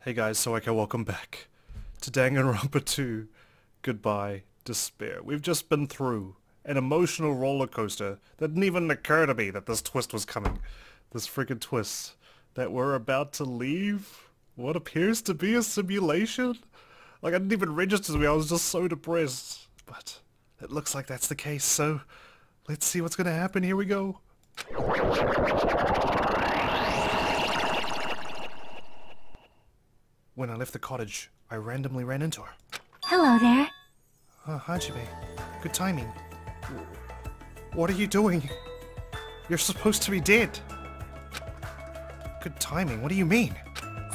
Hey guys, so welcome back to Danganronpa 2. Goodbye, Despair. We've just been through an emotional roller coaster that didn't even occur to me that this twist was coming. This freaking twist that we're about to leave what appears to be a simulation. Like, I didn't even register to me, I was just so depressed. But it looks like that's the case, so let's see what's gonna happen. Here we go. When I left the cottage, I randomly ran into her. Hello there. Hajime. Good timing. What are you doing? You're supposed to be dead. Good timing? What do you mean?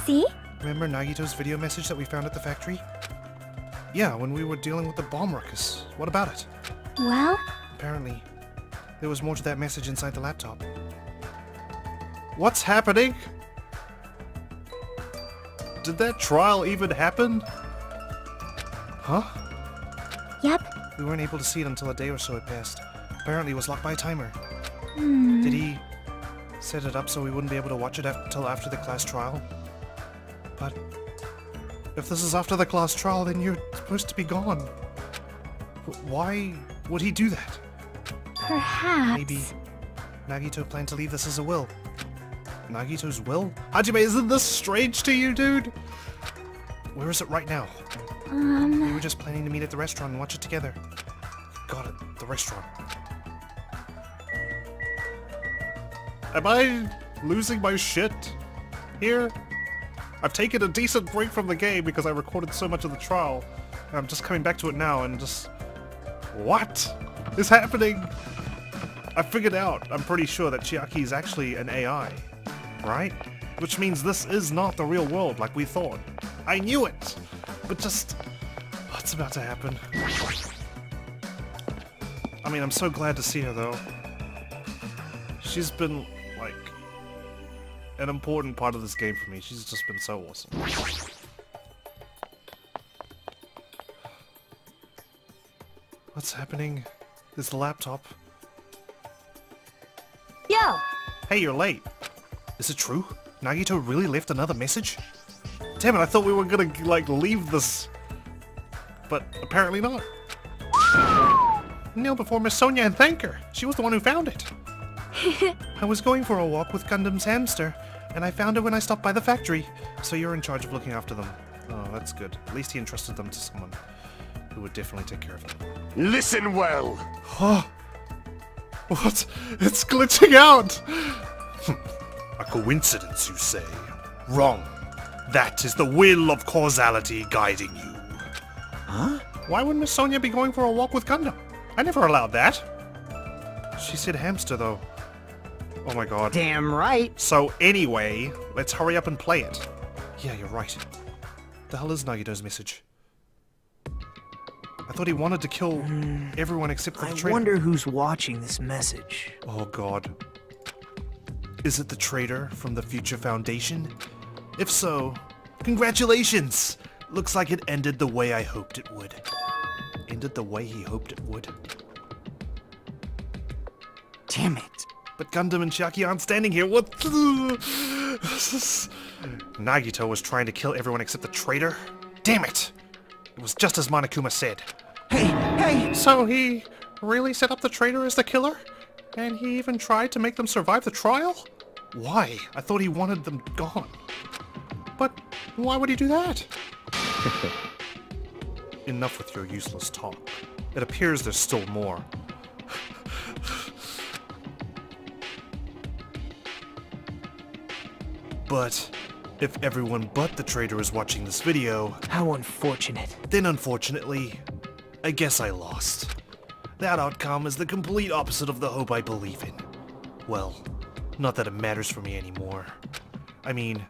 See? Remember Nagito's video message that we found at the factory? Yeah, when we were dealing with the bomb ruckus. What about it? Well? Apparently, there was more to that message inside the laptop. What's happening? Did that trial even happen? Huh? Yep. We weren't able to see it until a day or so had passed. Apparently it was locked by a timer. Did he set it up so we wouldn't be able to watch it until after the class trial? But if this is after the class trial, then you're supposed to be gone. Why would he do that? Perhaps. Maybe Nagito planned to leave this as a will. Nagito's will? Hajime, isn't this strange to you, dude? Where is it right now? We were just planning to meet at the restaurant and watch it together. Got it, the restaurant. Am I losing my shit here? I've taken a decent break from the game because I recorded so much of the trial. And I'm just coming back to it now and just... What is happening? I figured out, I'm pretty sure, that Chiaki is actually an AI. Right? Which means this is not the real world like we thought. I knew it! But just... what's about to happen? I mean, I'm so glad to see her, though. She's been, like, an important part of this game for me. She's just been so awesome. What's happening? There's the laptop. Yo! Hey, you're late. Is it true? Nagito really left another message? Damn it, I thought we were gonna, like, leave this. But apparently not. Kneel before Miss Sonia and thank her. She was the one who found it. I was going for a walk with Gundam's hamster, and I found her when I stopped by the factory. So you're in charge of looking after them. Oh, that's good. At least he entrusted them to someone who would definitely take care of them. Listen well! Huh? What? It's glitching out! A coincidence, you say? Wrong. That is the will of causality guiding you. Huh? Why would Miss Sonia be going for a walk with Gundam? I never allowed that. She said hamster, though. Oh my god. Damn right. So anyway, let's hurry up and play it. Yeah, you're right. The hell is Nagito's message? I thought he wanted to kill everyone except for the traitor. I wonder who's watching this message. Oh god. Is it the traitor from the Future Foundation? If so, congratulations! Looks like it ended the way I hoped it would. Ended the way he hoped it would. Damn it. But Gundam and Chiaki aren't standing here. What? Nagito was trying to kill everyone except the traitor? Damn it! It was just as Monokuma said. Hey! So he really set up the traitor as the killer? And he even tried to make them survive the trial? Why? I thought he wanted them gone. But why would he do that? Enough with your useless talk. It appears there's still more. But if everyone but the traitor is watching this video, How unfortunate. then unfortunately, I guess I lost. That outcome is the complete opposite of the hope I believe in. Well, not that it matters for me anymore. I mean,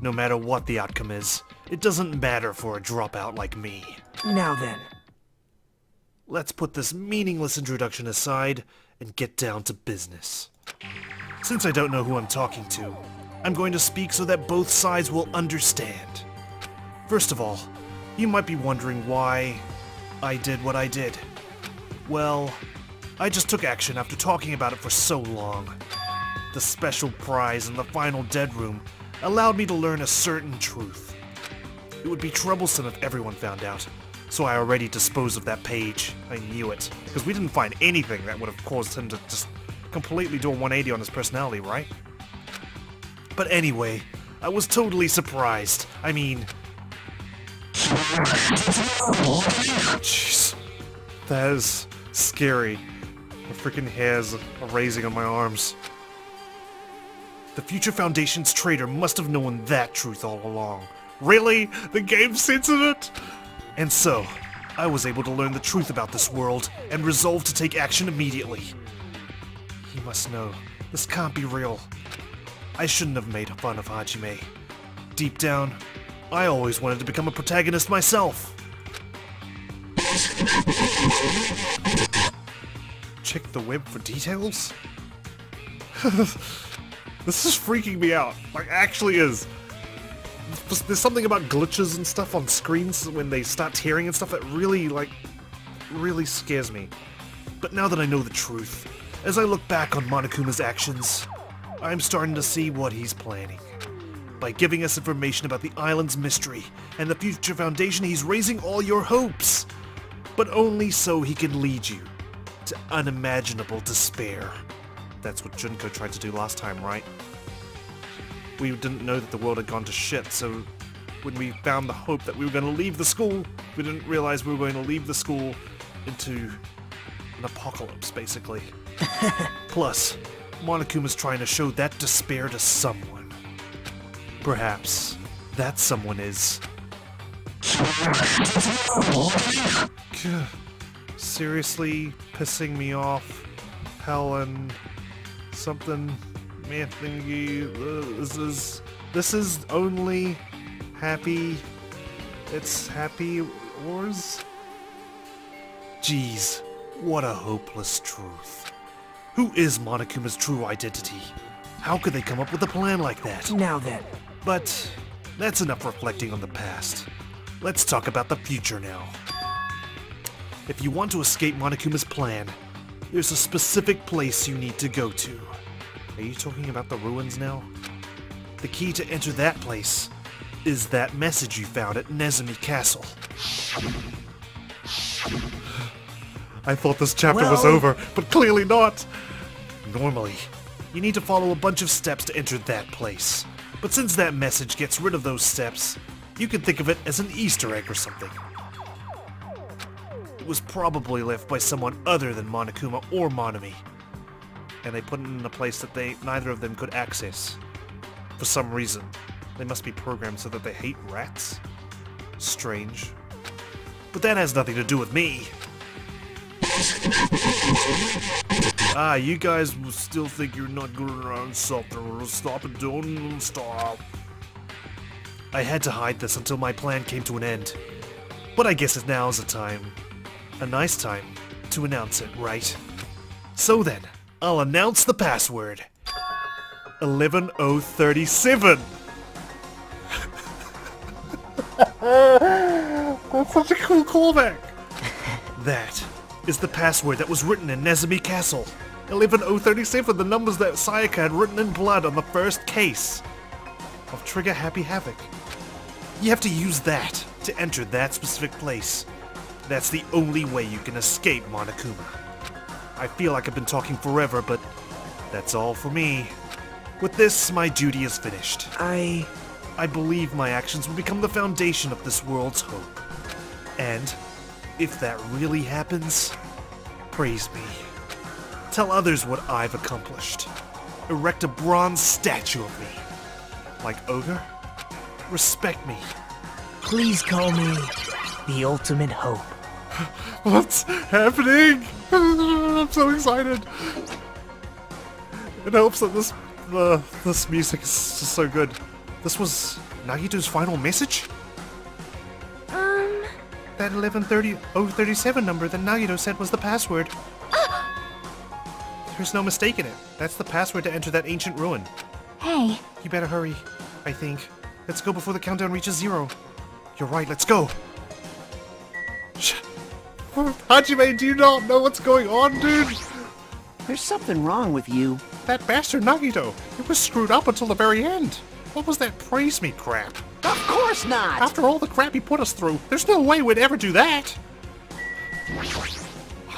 no matter what the outcome is, it doesn't matter for a dropout like me. Now then. Let's put this meaningless introduction aside and get down to business. Since I don't know who I'm talking to, I'm going to speak so that both sides will understand. First of all, you might be wondering why I did what I did. Well, I just took action after talking about it for so long. The special prize in the final dead room allowed me to learn a certain truth. It would be troublesome if everyone found out. So I already disposed of that page. I knew it. Because we didn't find anything that would have caused him to just completely do a 180 on his personality, right? But anyway, I was totally surprised. I mean... Jeez. That is scary. My freaking hairs are raising on my arms. The Future Foundation's traitor must have known that truth all along. Really? The game censored it? And so, I was able to learn the truth about this world and resolved to take action immediately. He must know. This can't be real. I shouldn't have made fun of Hajime. Deep down, I always wanted to become a protagonist myself. Check the web for details? This is freaking me out. Like, actually is. There's something about glitches and stuff on screens when they start tearing and stuff that really, like, really scares me. But now that I know the truth, as I look back on Monokuma's actions, I'm starting to see what he's planning. By giving us information about the island's mystery and the Future Foundation, he's raising all your hopes. But only so he can lead you to unimaginable despair. That's what Junko tried to do last time, right? We didn't know that the world had gone to shit, so when we found the hope that we were going to leave the school, we didn't realize we were going to leave the school into an apocalypse, basically. Plus, Monokuma's trying to show that despair to someone. Perhaps that someone is... Seriously pissing me off, Helen. Something... Man, thingy, this is only happy. It's happy wars. Jeez, what a hopeless truth. Who is Monokuma's true identity? How could they come up with a plan like that? Now then. But that's enough reflecting on the past. Let's talk about the future now. If you want to escape Monokuma's plan, there's a specific place you need to go to. Are you talking about the ruins now? The key to enter that place is that message you found at Nezumi Castle. I thought this chapter was over, but clearly not! Normally, you need to follow a bunch of steps to enter that place. But since that message gets rid of those steps, you can think of it as an Easter egg or something. It was probably left by someone other than Monokuma or Monomi, and they put it in a place that neither of them could access. For some reason. They must be programmed so that they hate rats? Strange. But that has nothing to do with me! Ah, you guys will still think you're not good around something. Stop it, don't stop. I had to hide this until my plan came to an end. But I guess now is a nice time, to announce it, right? So then, I'll announce the password. 11037! That's such a cool callback! That is the password that was written in Nezumi Castle. 11037, the numbers that Sayaka had written in blood on the first case of Trigger Happy Havoc. You have to use that to enter that specific place. That's the only way you can escape Monokuma. I feel like I've been talking forever, but that's all for me. With this, my duty is finished. I believe my actions will become the foundation of this world's hope. And if that really happens, praise me. Tell others what I've accomplished. Erect a bronze statue of me. Like Ogre? Respect me. Please call me the ultimate hope. What's happening? I'm so excited. It helps that this music is just so good. This was Nagito's final message? That 11037 number that Nagito said was the password. There's no mistaking it. That's the password to enter that ancient ruin. Hey. You better hurry, I think. Let's go before the countdown reaches 0. You're right, let's go. Hajime, do you not know what's going on, dude? There's something wrong with you. That bastard Nagito. It was screwed up until the very end. What was that praise me crap? Of course not! After all the crap he put us through, there's no way we'd ever do that!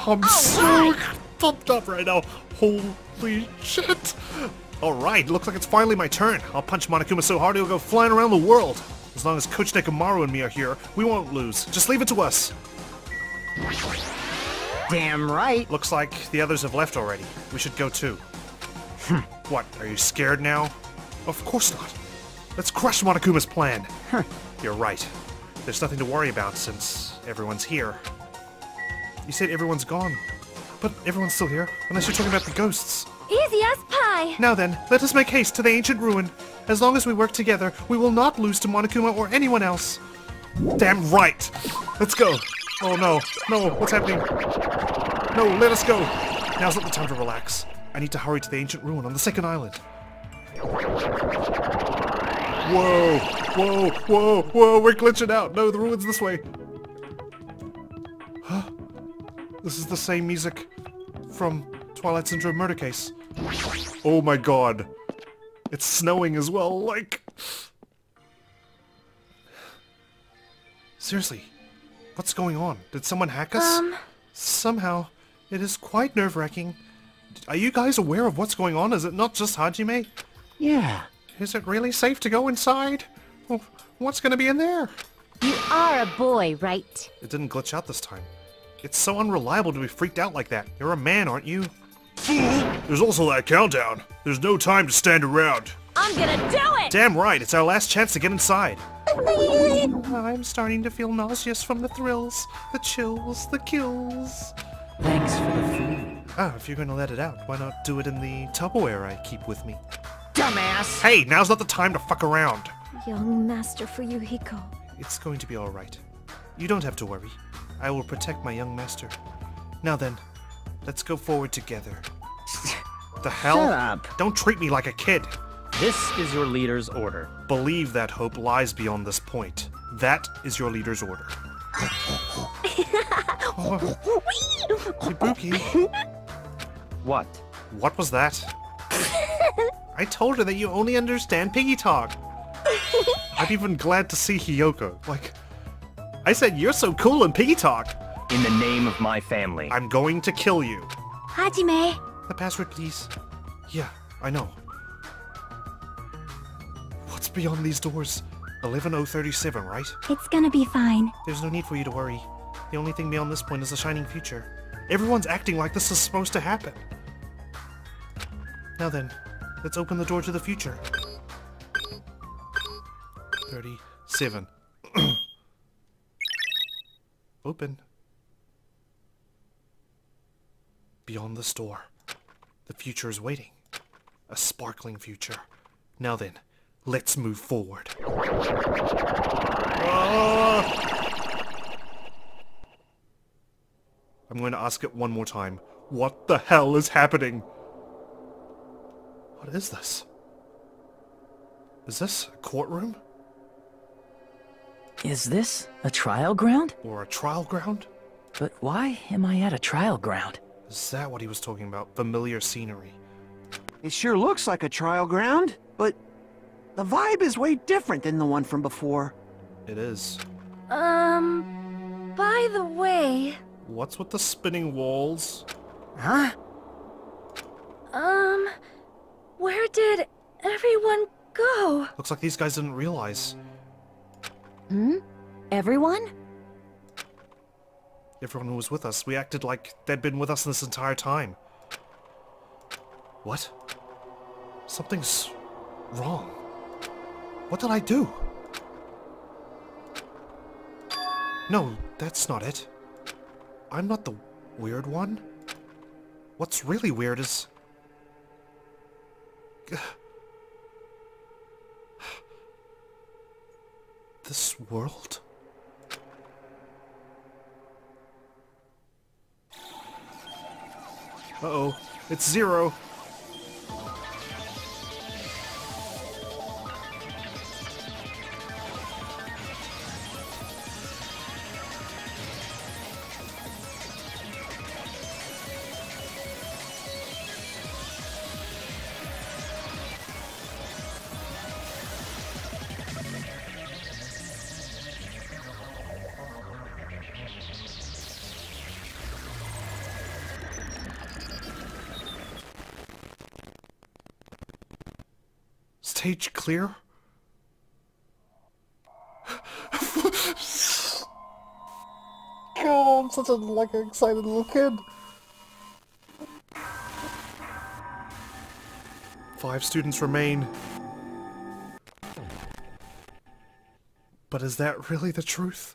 I'm so pumped up right now. Holy shit! Alright, looks like it's finally my turn. I'll punch Monokuma so hard he'll go flying around the world. As long as Coach Nekomaru and me are here, we won't lose. Just leave it to us. Damn right. Looks like the others have left already. We should go too. What, are you scared now? Of course not. Let's crush Monokuma's plan. You're right. There's nothing to worry about since everyone's here. You said everyone's gone. But everyone's still here, unless you're talking about the ghosts. Easy as pie. Now then, let us make haste to the ancient ruin. As long as we work together, we will not lose to Monokuma or anyone else. Damn right! Let's go! Oh no, no, what's happening? No, let us go! Now's not the time to relax. I need to hurry to the ancient ruin on the second island. Whoa, whoa, whoa, whoa, we're glitching out! No, the ruin's this way. Huh? This is the same music from Twilight Syndrome Murder Case. Oh my god. It's snowing as well, like... Seriously, what's going on? Did someone hack us? Somehow, it is quite nerve-wracking. Are you guys aware of what's going on? Is it not just Hajime? Yeah. Is it really safe to go inside? Well, what's gonna be in there? You are a boy, right? It didn't glitch out this time. It's so unreliable to be freaked out like that. You're a man, aren't you? There's also that countdown. There's no time to stand around. I'm gonna do it! Damn right, it's our last chance to get inside. I'm starting to feel nauseous from the thrills, the chills, the kills. Thanks for the food. Ah, if you're gonna let it out, why not do it in the Tupperware I keep with me? Dumbass! Hey, now's not the time to fuck around. Young master for Yuhiko. It's going to be alright. You don't have to worry. I will protect my young master. Now then, let's go forward together. The hell? Shut up. Don't treat me like a kid. This is your leader's order. Believe that hope lies beyond this point. That is your leader's order. Ibuki, What? what was that? I told her that you only understand piggy talk. I'm even glad to see Hiyoko. Like, I said you're so cool in piggy talk. In the name of my family. I'm going to kill you. Hajime. The password, please. Yeah, I know. What's beyond these doors? 11037, right? It's gonna be fine. There's no need for you to worry. The only thing beyond this point is the shining future. Everyone's acting like this is supposed to happen. Now then, let's open the door to the future. 37. Open. Beyond this door, the future is waiting. A sparkling future. Now then, let's move forward. I'm going to ask it one more time. What the hell is happening? What is this? Is this a courtroom? Is this a trial ground? Or a trial ground? But why am I at a trial ground? Is that what he was talking about? Familiar scenery. It sure looks like a trial ground, but the vibe is way different than the one from before. It is. By the way... What's with the spinning walls? Huh? Where did everyone go? Looks like these guys didn't realize. Everyone? Everyone who was with us, we acted like they'd been with us this entire time. What? Something's wrong. What did I do? No, that's not it. I'm not the weird one. What's really weird is... this world? Uh-oh, it's Zero. Stage clear? God, I'm such a excited little kid. 5 students remain. But is that really the truth?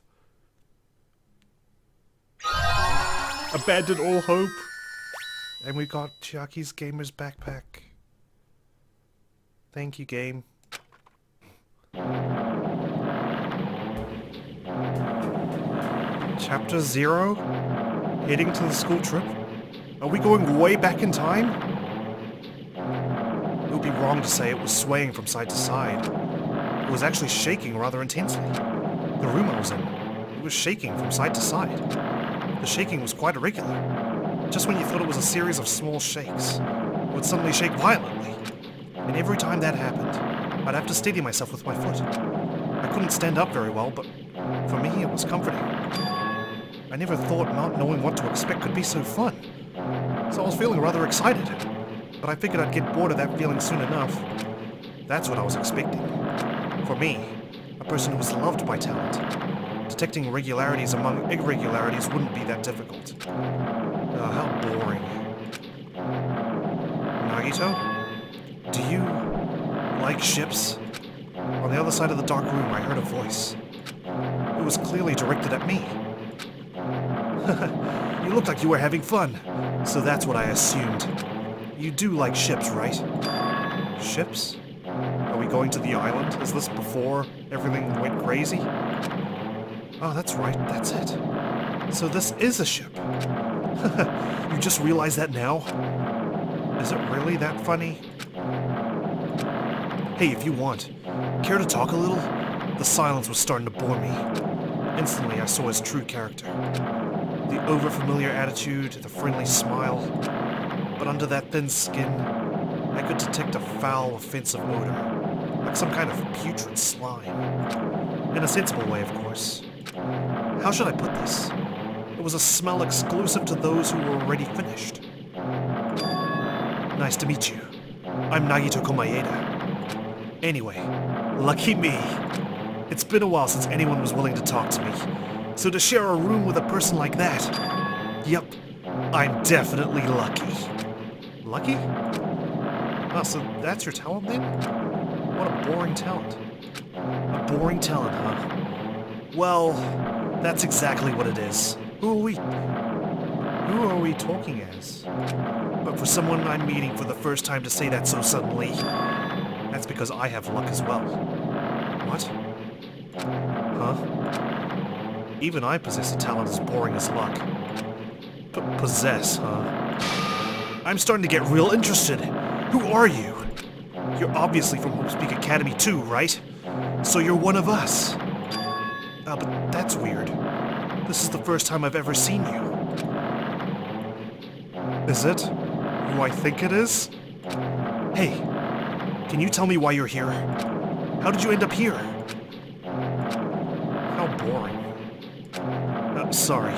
Abandon all hope. And we got Chiaki's Gamer's backpack. Thank you, game. Chapter 0? Heading to the school trip? Are we going way back in time? It would be wrong to say it was swaying from side to side. It was actually shaking rather intensely. The room I was in, it was shaking from side to side. The shaking was quite irregular. Just when you thought it was a series of small shakes, it would suddenly shake violently. And every time that happened, I'd have to steady myself with my foot. I couldn't stand up very well, but for me it was comforting. I never thought not knowing what to expect could be so fun. So I was feeling rather excited. But I figured I'd get bored of that feeling soon enough. That's what I was expecting. For me, a person who was loved by talent, detecting irregularities among irregularities wouldn't be that difficult. How boring. Nagito? Do you like ships? On the other side of the dark room, I heard a voice. It was clearly directed at me. You looked like you were having fun, so that's what I assumed. You do like ships, right? Ships? Are we going to the island? Is this before everything went crazy? Oh, that's right, that's it. So this is a ship. You just realized that now? Is it really that funny? Hey, if you want, care to talk a little? The silence was starting to bore me. Instantly, I saw his true character. The over-familiar attitude, the friendly smile. But under that thin skin, I could detect a foul, offensive odor, like some kind of putrid slime. In a sensible way, of course. How should I put this? It was a smell exclusive to those who were already finished. Nice to meet you. I'm Nagito Komaeda. Anyway, lucky me. It's been a while since anyone was willing to talk to me. So to share a room with a person like that, yep, I'm definitely lucky. Lucky? Oh, so that's your talent then? What a boring talent. A boring talent, huh? Well, that's exactly what it is. Who are we talking as? But for someone I'm meeting for the first time to say that so suddenly, that's because I have luck as well. What? Huh? Even I possess a talent as boring as luck. Possess, huh? I'm starting to get real interested. Who are you? You're obviously from Hopespeak Academy too, right? So you're one of us. But that's weird. This is the first time I've ever seen you. Is it? Who I think it is? Hey, can you tell me why you're here? How did you end up here? How boring. Sorry.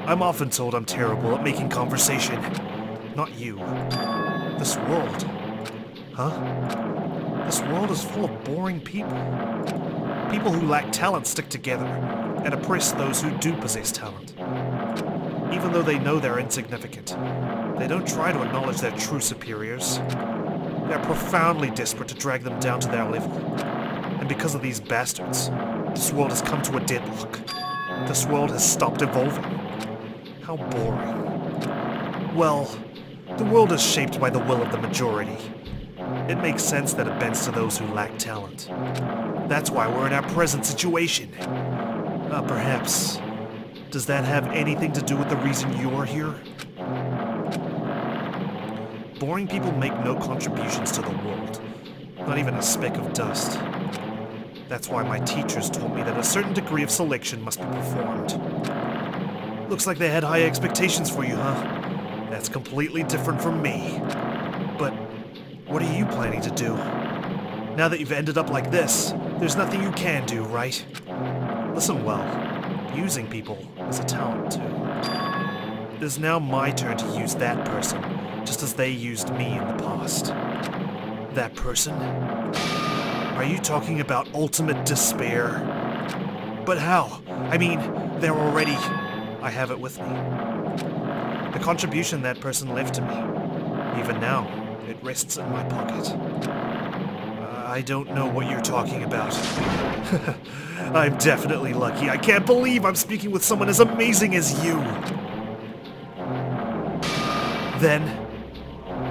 I'm often told I'm terrible at making conversation. Not you. This world. Huh? This world is full of boring people. People who lack talent stick together and oppress those who do possess talent. Even though they know they're insignificant, they don't try to acknowledge their true superiors. They're profoundly desperate to drag them down to their level. And because of these bastards, this world has come to a deadlock. This world has stopped evolving. How boring. Well, the world is shaped by the will of the majority. It makes sense that it bends to those who lack talent. That's why we're in our present situation. Perhaps. Does that have anything to do with the reason you're here? Boring people make no contributions to the world. Not even a speck of dust. That's why my teachers told me that a certain degree of selection must be performed. Looks like they had high expectations for you, huh? That's completely different from me. But what are you planning to do? Now that you've ended up like this, there's nothing you can do, right? Listen well, using people is a talent too. It is now my turn to use that person, just as they used me in the past. That person? Are you talking about ultimate despair? But how? I mean, they're already... I have it with me. The contribution that person left to me. Even now, it rests in my pocket. I don't know what you're talking about. I'm definitely lucky. I can't believe I'm speaking with someone as amazing as you. Then,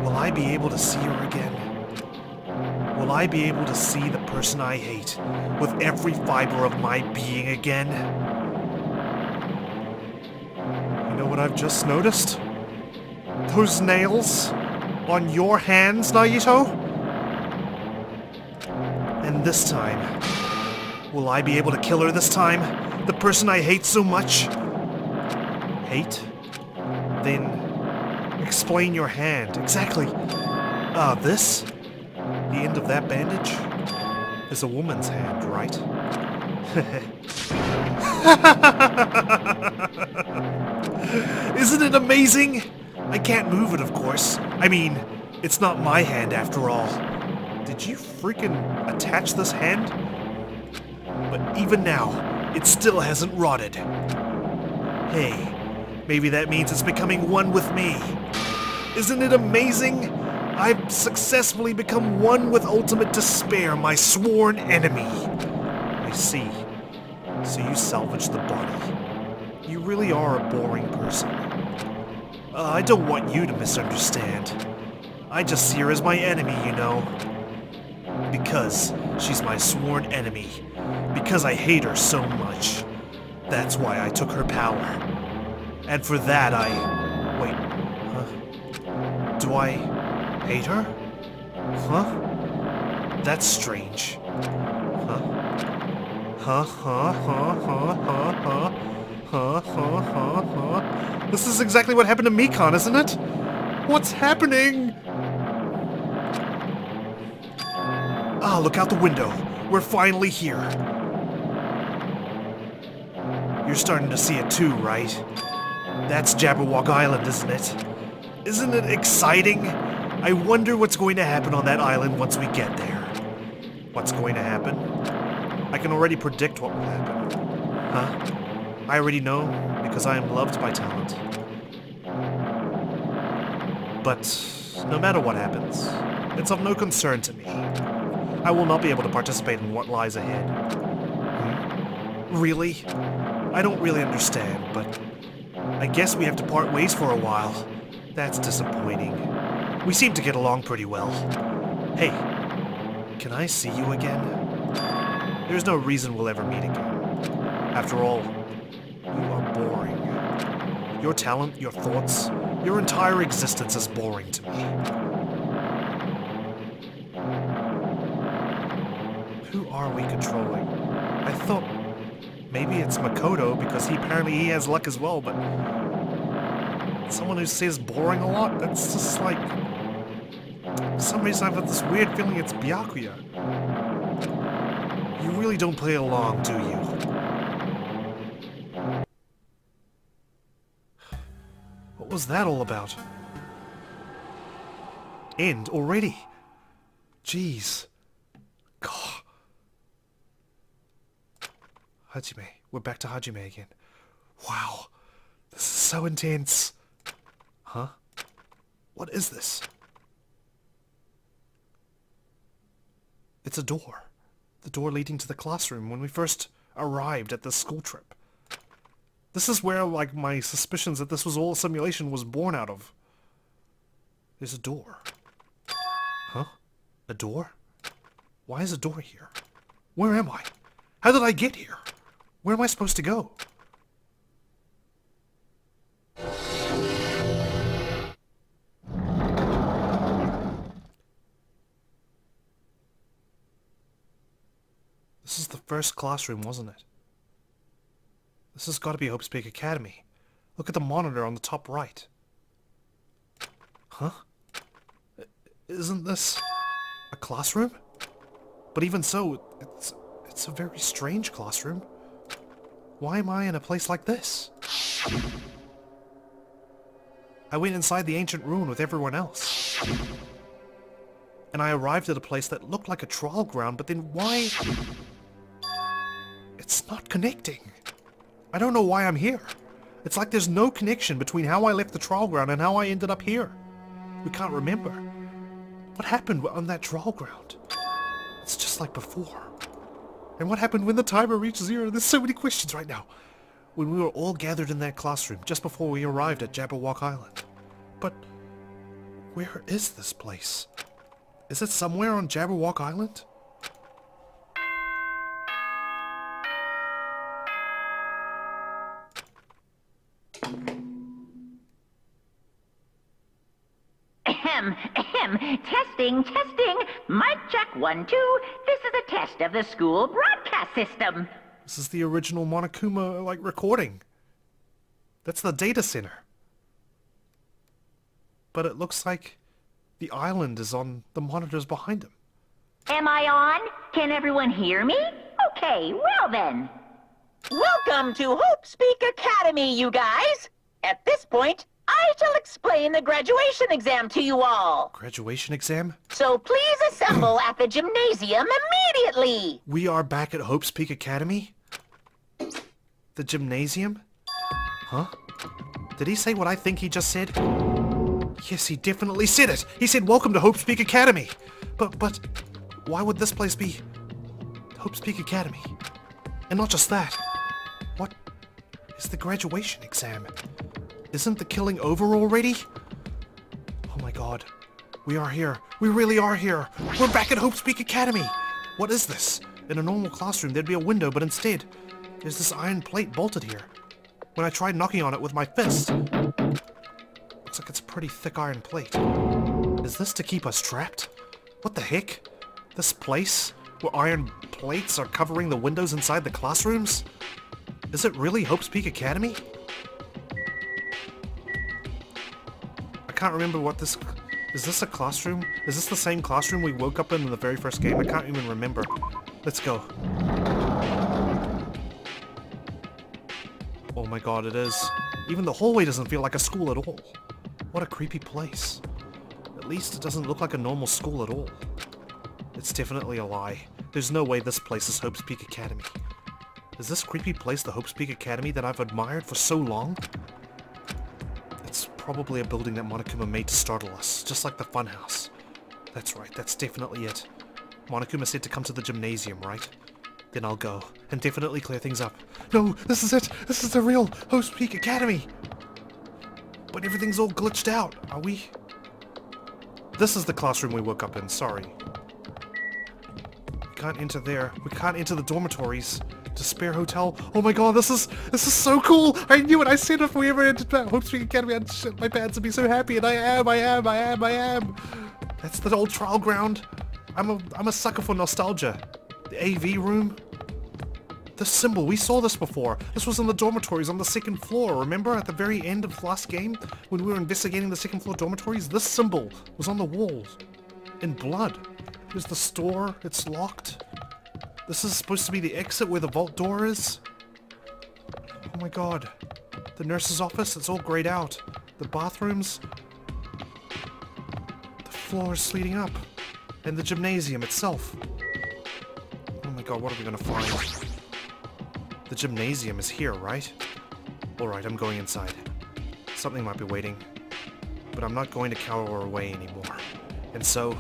will I be able to see her again? Will I be able to see the person I hate with every fiber of my being again? You know what I've just noticed? Those nails on your hands, Naito? And this time, will I be able to kill her this time? The person I hate so much? Hate? Then explain your hand. Exactly. This? The end of that bandage? Is a woman's hand, right? Isn't it amazing? I can't move it, of course. I mean, it's not my hand after all. Did you freaking attach this hand? But even now, it still hasn't rotted. Hey, maybe that means it's becoming one with me. Isn't it amazing? I've successfully become one with ultimate despair, my sworn enemy. I see. So you salvaged the body. You really are a boring person. I don't want you to misunderstand. I just see her as my enemy, you know. Because she's my sworn enemy. Because I hate her so much. That's why I took her power. And for that Wait, huh? Do I hate her? Huh? That's strange. Huh? Huh, huh, huh, huh, huh, huh, huh, huh, huh, huh. This is exactly what happened to Mikan, isn't it? What's happening? Ah, look out the window. We're finally here. You're starting to see it too, right? That's Jabberwock Island, isn't it? Isn't it exciting? I wonder what's going to happen on that island once we get there. What's going to happen? I can already predict what will happen. Huh? I already know, because I am loved by talent. But no matter what happens, it's of no concern to me. I will not be able to participate in what lies ahead. Really? I don't really understand, but I guess we have to part ways for a while. That's disappointing. We seem to get along pretty well. Hey, can I see you again? There's no reason we'll ever meet again. After all, you are boring. Your talent, your thoughts, your entire existence is boring to me. Who are we controlling? I thought maybe it's Makoto because apparently he has luck as well, but someone who says boring a lot, that's just like... For some reason I've got this weird feeling it's Byakuya. You really don't play along, do you? What was that all about? End already? Jeez. God. Hajime. We're back to Hajime again. Wow. This is so intense. Huh? What is this? It's a door. The door leading to the classroom when we first arrived at the school trip. This is where, like, my suspicions that this was all a simulation was born out of. There's a door. Huh? A door? Why is a door here? Where am I? How did I get here? Where am I supposed to go? This is the first classroom, wasn't it? This has got to be Hope's Peak Academy. Look at the monitor on the top right. Huh? Isn't this a classroom? But even so, it's a very strange classroom. Why am I in a place like this? I went inside the ancient ruin with everyone else. and I arrived at a place that looked like a trial ground, but then why... It's not connecting. I don't know why I'm here. It's like there's no connection between how I left the trial ground and how I ended up here. We can't remember. What happened on that trial ground? It's just like before. And what happened when the timer reached 0? There's so many questions right now. When we were all gathered in that classroom just before we arrived at Jabberwock Island. But where is this place? Is it somewhere on Jabberwock Island? Testing. Mic check 1, 2. This is a test of the school broadcast system. This is the original Monokuma, like, recording. That's the data center. But it looks like the island is on the monitors behind him. Am I on? Can everyone hear me? Okay, well then. Welcome to Hope Speak Academy, you guys. At this point, I shall explain the graduation exam to you all. Graduation exam? So please assemble at the gymnasium immediately. We are back at Hope's Peak Academy? The gymnasium? Huh? Did he say what I think he just said? Yes, he definitely said it! He said, welcome to Hope's Peak Academy! But, why would this place be Hope's Peak Academy? And not just that. What is the graduation exam? Isn't the killing over already? Oh my god. We are here. We really are here. We're back at Hope's Peak Academy! What is this? In a normal classroom there'd be a window, but instead, there's this iron plate bolted here. When I tried knocking on it with my fist, looks like it's a pretty thick iron plate. Is this to keep us trapped? What the heck? This place, where iron plates are covering the windows inside the classrooms? Is it really Hope's Peak Academy? I can't remember what this... Is this a classroom? Is this the same classroom we woke up in the very first game? I can't even remember. Let's go. Oh my god, it is. Even the hallway doesn't feel like a school at all. What a creepy place. At least it doesn't look like a normal school at all. It's definitely a lie. There's no way this place is Hope's Peak Academy. Is this creepy place the Hope's Peak Academy that I've admired for so long? It's probably a building that Monokuma made to startle us, just like the funhouse. That's right, that's definitely it. Monokuma said to come to the gymnasium, right? Then I'll go, and definitely clear things up. No, this is it! This is the real Hope's Peak Academy! But everything's all glitched out. Are we... This is the classroom we woke up in, sorry. We can't enter there. We can't enter the dormitories. Despair Hotel. Oh my god, this is so cool! I knew it! I said if we ever entered Hope's Peak Academy, I'd shit my pants and be so happy, and I am! That's the old trial ground. I'm a sucker for nostalgia. The AV room. This symbol, we saw this before. This was in the dormitories on the second floor, remember? At the very end of the last game, when we were investigating the second floor dormitories, this symbol was on the walls. In blood. Here's the store, it's locked. This is supposed to be the exit where the vault door is. Oh my god. The nurse's office, it's all grayed out. The bathrooms. The floor is sleeting up. And the gymnasium itself. Oh my god, what are we gonna find? The gymnasium is here, right? Alright, I'm going inside. Something might be waiting. But I'm not going to cower away anymore. And so,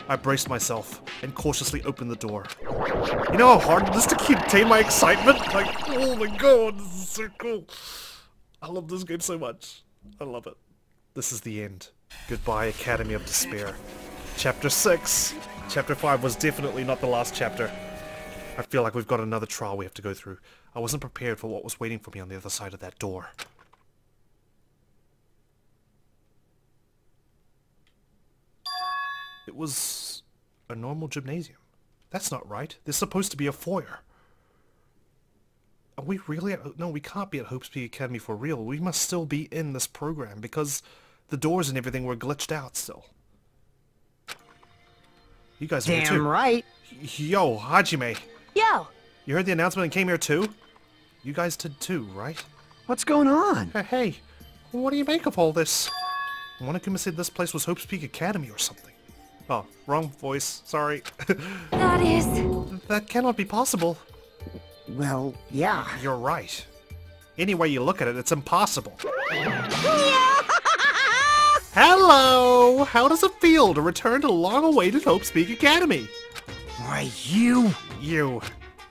I braced myself and cautiously opened the door. You know how hard it is to contain my excitement? Like, oh my god, this is so cool. I love this game so much. I love it. This is the end. Goodbye, Academy of Despair. Chapter 6. Chapter 5 was definitely not the last chapter. I feel like we've got another trial we have to go through. I wasn't prepared for what was waiting for me on the other side of that door. It was a normal gymnasium. That's not right. There's supposed to be a foyer. Are we really at... No, we can't be at Hope's Peak Academy for real. We must still be in this program because the doors and everything were glitched out still. You guys are here too. Damn right. Yo, Hajime. Yo! You heard the announcement and came here too? You guys did too, right? What's going on? Hey, what do you make of all this? Monokuma said this place was Hope's Peak Academy or something. Oh, wrong voice. Sorry. That is... That cannot be possible. Well, yeah. You're right. Any way you look at it, it's impossible. Hello! How does it feel to return to long-awaited Hope Speak Academy? Why, you... You.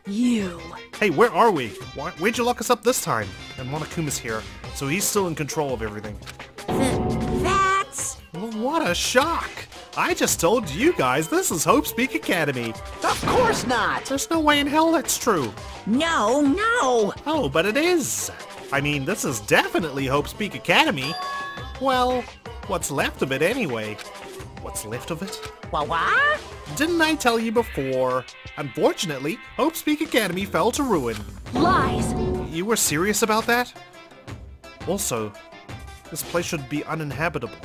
You. Hey, where are we? Why'd you lock us up this time? And Monokuma's here, so he's still in control of everything. That's... Well, what a shock! I just told you guys this is Hope Speak Academy. Of course not! There's no way in hell that's true. No, no! Oh, but it is. I mean, this is definitely Hope Speak Academy. Well, what's left of it anyway. What's left of it? What? Didn't I tell you before? Unfortunately, Hope Speak Academy fell to ruin. Lies! You were serious about that? Also, this place should be uninhabitable.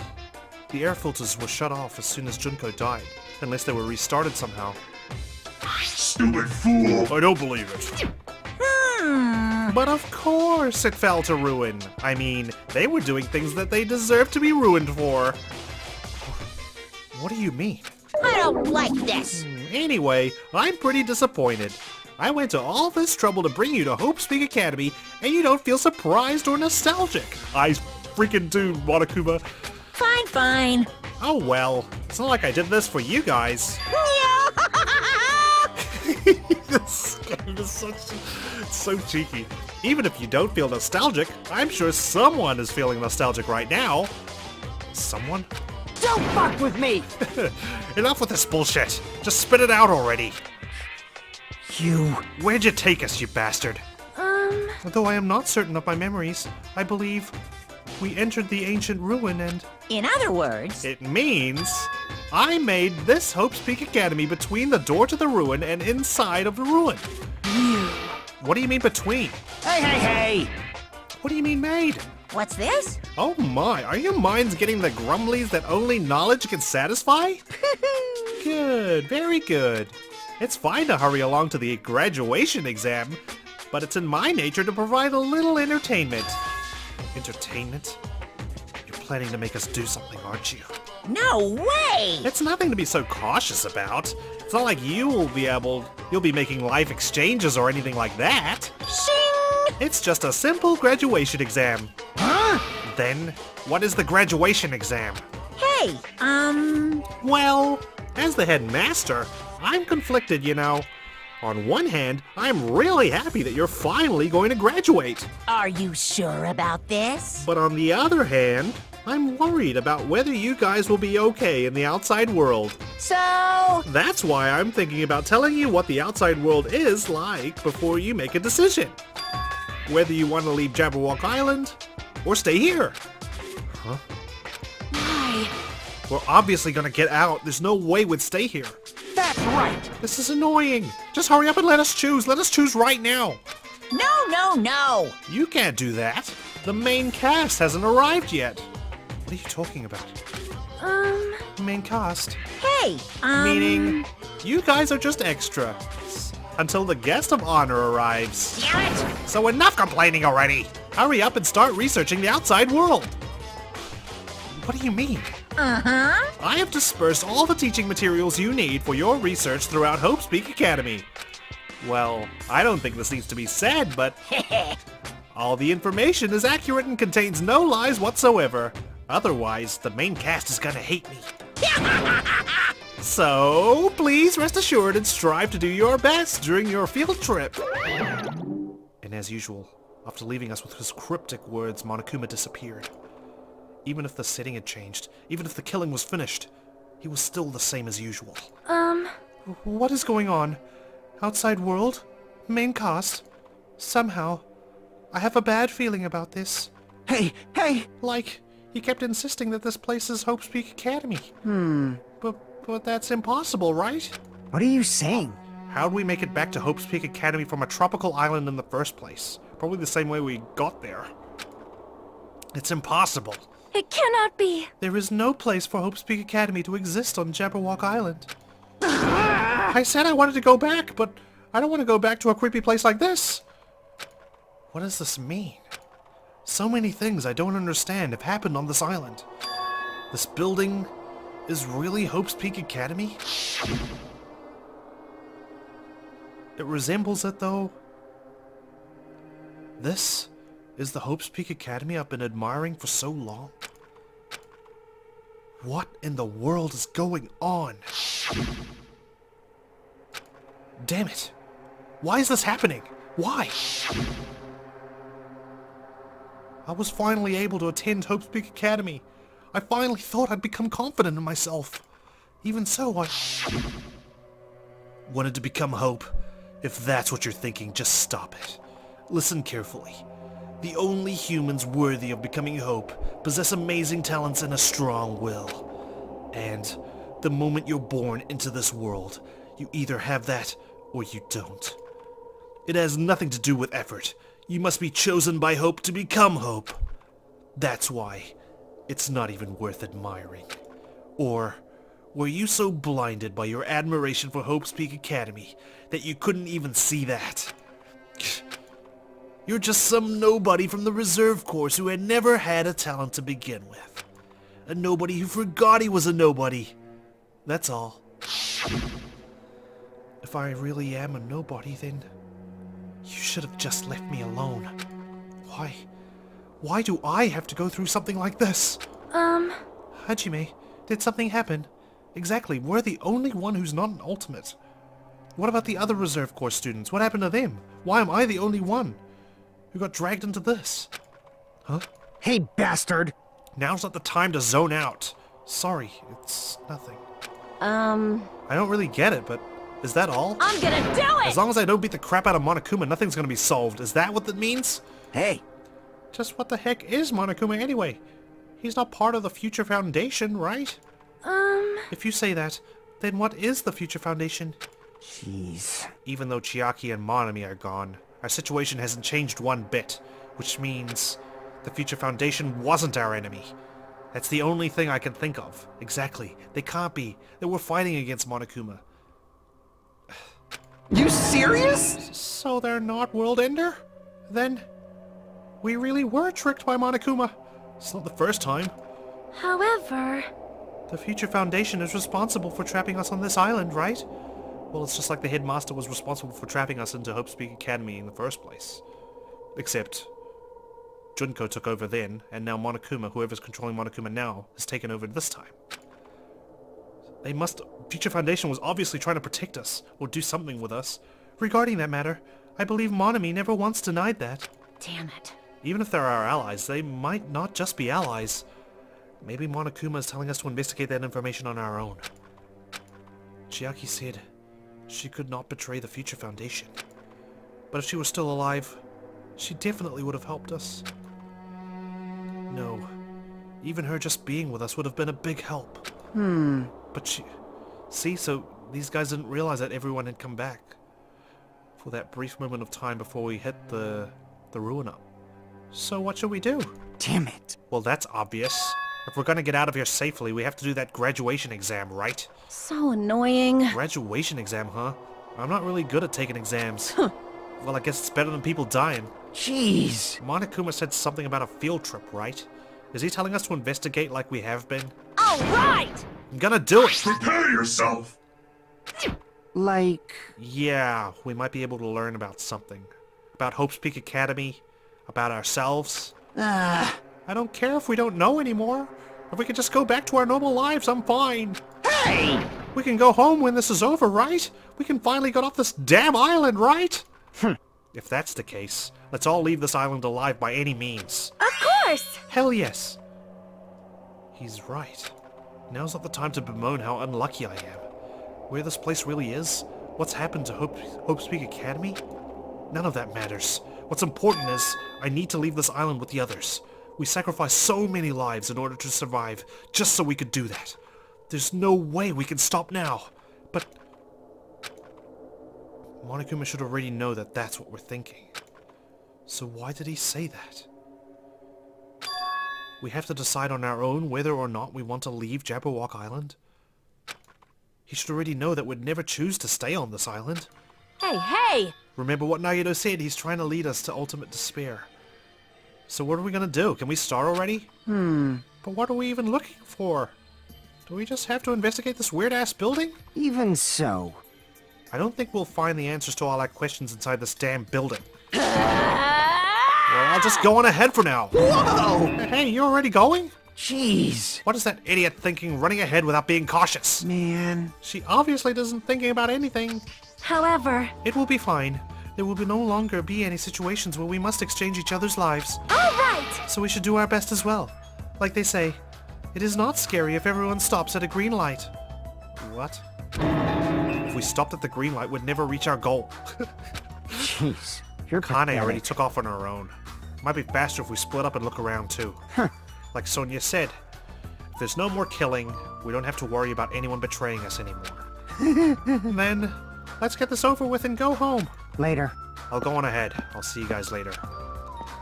The air filters were shut off as soon as Junko died, unless they were restarted somehow. Stupid fool! I don't believe it. But of course it fell to ruin. I mean, they were doing things that they deserved to be ruined for. What do you mean? I don't like this! Anyway, I'm pretty disappointed. I went to all this trouble to bring you to Hope Speak Academy, and you don't feel surprised or nostalgic. I freaking do, Monokuma. Fine, fine. Oh well, it's not like I did this for you guys. This game is so cheeky. Even if you don't feel nostalgic, I'm sure someone is feeling nostalgic right now. Someone? Don't fuck with me! Enough with this bullshit. Just spit it out already. You... Where'd you take us, you bastard? Though I am not certain of my memories, I believe we entered the ancient ruin and... In other words... It means I made this Hope Speak Academy between the door to the ruin and inside of the ruin. What do you mean between? Hey, hey, hey! What do you mean made? What's this? Oh my, are your minds getting the grumblies that only knowledge can satisfy? Good, very good. It's fine to hurry along to the graduation exam, but it's in my nature to provide a little entertainment. Entertainment? You're planning to make us do something, aren't you? No way! It's nothing to be so cautious about. It's not like you'll be making life exchanges or anything like that. Shing! It's just a simple graduation exam. Huh? Then, what is the graduation exam? Hey, Well, as the headmaster, I'm conflicted, you know. On one hand, I'm really happy that you're finally going to graduate. are you sure about this? But on the other hand, I'm worried about whether you guys will be okay in the outside world. So... That's why I'm thinking about telling you what the outside world is like before you make a decision. Whether you want to leave Jabberwock Island or stay here. Huh? Why? We're obviously gonna get out. There's no way we'd stay here. That's right! This is annoying. Just hurry up and let us choose. Let us choose right now. No, no, no! You can't do that. The main cast hasn't arrived yet. What are you talking about? Main cast? Hey, Meaning, you guys are just extra. Until the guest of honor arrives. Damn it! So enough complaining already! Hurry up and start researching the outside world! What do you mean? Uh-huh. I have dispersed all the teaching materials you need for your research throughout Hope Speak Academy. Well, I don't think this needs to be said, but all the information is accurate and contains no lies whatsoever. Otherwise, the main cast is gonna hate me. So, please rest assured and strive to do your best during your field trip. And as usual, after leaving us with his cryptic words, Monokuma disappeared. Even if the setting had changed, even if the killing was finished, he was still the same as usual. What is going on? Outside world? Main cast? Somehow, I have a bad feeling about this. Hey, hey! Like, he kept insisting that this place is Hope Speak Academy. But that's impossible, right? What are you saying? How'd we make it back to Hope Speak Academy from a tropical island in the first place? Probably the same way we got there. It's impossible. It cannot be. There is no place for Hope Speak Academy to exist on Jabberwock Island. I said I wanted to go back, but I don't want to go back to a creepy place like this. What does this mean? So many things I don't understand have happened on this island. This building, is really Hope's Peak Academy? It resembles it, though. This is the Hope's Peak Academy I've been admiring for so long. What in the world is going on? Damn it. Why is this happening? Why? I was finally able to attend Hope's Peak Academy. I finally thought I'd become confident in myself. Even so, I wanted to become Hope. If that's what you're thinking, just stop it. Listen carefully. The only humans worthy of becoming Hope possess amazing talents and a strong will. And the moment you're born into this world, you either have that or you don't. It has nothing to do with effort. You must be chosen by Hope to become Hope. That's why it's not even worth admiring. Or were you so blinded by your admiration for Hope's Peak Academy that you couldn't even see that? You're just some nobody from the reserve course who had never had a talent to begin with. A nobody who forgot he was a nobody. That's all. If I really am a nobody, then you should have just left me alone. Why? Why do I have to go through something like this? Hajime, did something happen? Exactly, we're the only one who's not an ultimate. What about the other reserve course students? What happened to them? Why am I the only one who got dragged into this? Huh? Hey, bastard! Now's not the time to zone out. Sorry, it's nothing. I don't really get it, but is that all? I'm gonna do it! As long as I don't beat the crap out of Monokuma, nothing's gonna be solved. Is that what that means? Hey, Just what the heck is Monokuma anyway? He's not part of the Future Foundation, right? If you say that, then what is the Future Foundation? jeez. Even though Chiaki and Monami are gone, our situation hasn't changed one bit, which means the Future Foundation wasn't our enemy. That's the only thing I can think of. Exactly. They can't be. They were fighting against Monokuma. You serious? So they're not World Ender? Then we really were tricked by Monokuma. It's not the first time. However... The Future Foundation is responsible for trapping us on this island, right? Well, it's just like the headmaster was responsible for trapping us into Hope's Peak Academy in the first place. Except Junko took over then, and now Monokuma, whoever's controlling Monokuma now, has taken over this time. Future Foundation was obviously trying to protect us, or do something with us. Regarding that matter, I believe Monami never once denied that. Damn it. Even if they're our allies, they might not just be allies. Maybe Monokuma is telling us to investigate that information on our own. Chiaki said she could not betray the Future Foundation. But if she was still alive, she definitely would have helped us. No. Even her just being with us would have been a big help. But she... See, so these guys didn't realize that everyone had come back. For that brief moment of time before we hit the ruin up. So what should we do? Damn it. Well, that's obvious. If we're gonna get out of here safely, we have to do that graduation exam, right? So annoying. Graduation exam, huh? I'm not really good at taking exams. Well, I guess it's better than people dying. Jeez. Monokuma said something about a field trip, right? Is he telling us to investigate like we have been? All right! I'm gonna do it! Prepare yourself! Like... Yeah, we might be able to learn about something. About Hope's Peak Academy. About ourselves. I don't care if we don't know anymore. If we can just go back to our normal lives, I'm fine. Hey! We can go home when this is over, right? We can finally get off this damn island, right? If that's the case, let's all leave this island alive by any means. Of course! Hell yes. He's right. Now's not the time to bemoan how unlucky I am. Where this place really is, what's happened to Hope's Peak Academy? None of that matters. What's important is, I need to leave this island with the others. We sacrificed so many lives in order to survive, just so we could do that. There's no way we can stop now. But Monokuma should already know that that's what we're thinking. So why did he say that? We have to decide on our own whether or not we want to leave Jabberwock Island. He should already know that we'd never choose to stay on this island. Hey, hey! Remember what Nagito said, he's trying to lead us to ultimate despair. So what are we gonna do? Can we start already? But what are we even looking for? Do we just have to investigate this weird-ass building? Even so. I don't think we'll find the answers to all our questions inside this damn building. Well, I'll just go on ahead for now. Whoa! Hey, you already going? Jeez. What is that idiot thinking running ahead without being cautious? Man. She obviously isn't thinking about anything. However... It will be fine. There will no longer be any situations where we must exchange each other's lives. All right! So we should do our best as well. Like they say, it is not scary if everyone stops at a green light. What? If we stopped at the green light, we'd never reach our goal. Jeez. You're Kane pathetic. already took off on her own. Might be faster if we split up and look around too. Like Sonia said, if there's no more killing, we don't have to worry about anyone betraying us anymore. Then, let's get this over with and go home. Later. I'll go on ahead. I'll see you guys later.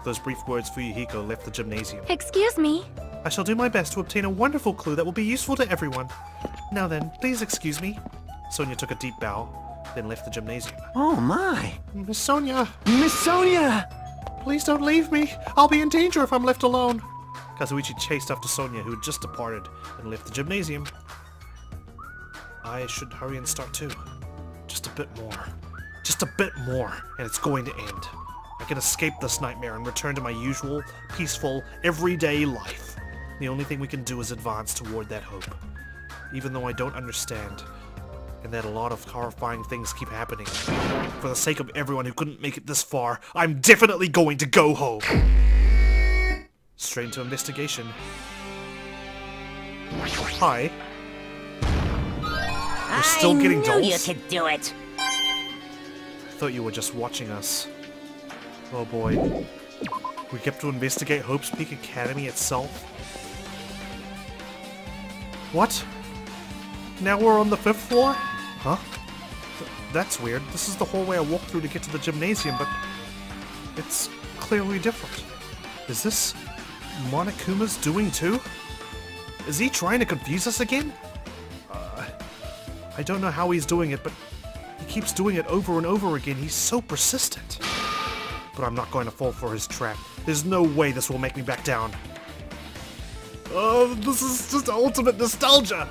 Those brief words Fuyuhiko left the gymnasium. Excuse me. I shall do my best to obtain a wonderful clue that will be useful to everyone. Now then, please excuse me. Sonia took a deep bow, then left the gymnasium. Oh my. Miss Sonia, Miss Sonia! please don't leave me. I'll be in danger if I'm left alone. Kazuichi chased after Sonia, who had just departed, and left the gymnasium. I should hurry and start too. Just a bit more. Just a bit more, and it's going to end. I can escape this nightmare and return to my usual, peaceful, everyday life. The only thing we can do is advance toward that hope. Even though I don't understand, and that a lot of horrifying things keep happening. For the sake of everyone who couldn't make it this far, I'm definitely going to go home! Straight into investigation. Hi. You're still getting dolls? you could do it. I thought you were just watching us. Oh boy. We kept to investigate Hope's Peak Academy itself? What? Now we're on the 5th floor? Huh? That's weird. This is the hallway I walked through to get to the gymnasium, but it's clearly different. Is this Monokuma's doing too? Is he trying to confuse us again? I don't know how he's doing it, but he keeps doing it over and over again. He's so persistent. But I'm not going to fall for his trap. There's no way this will make me back down. Oh, this is just ultimate nostalgia!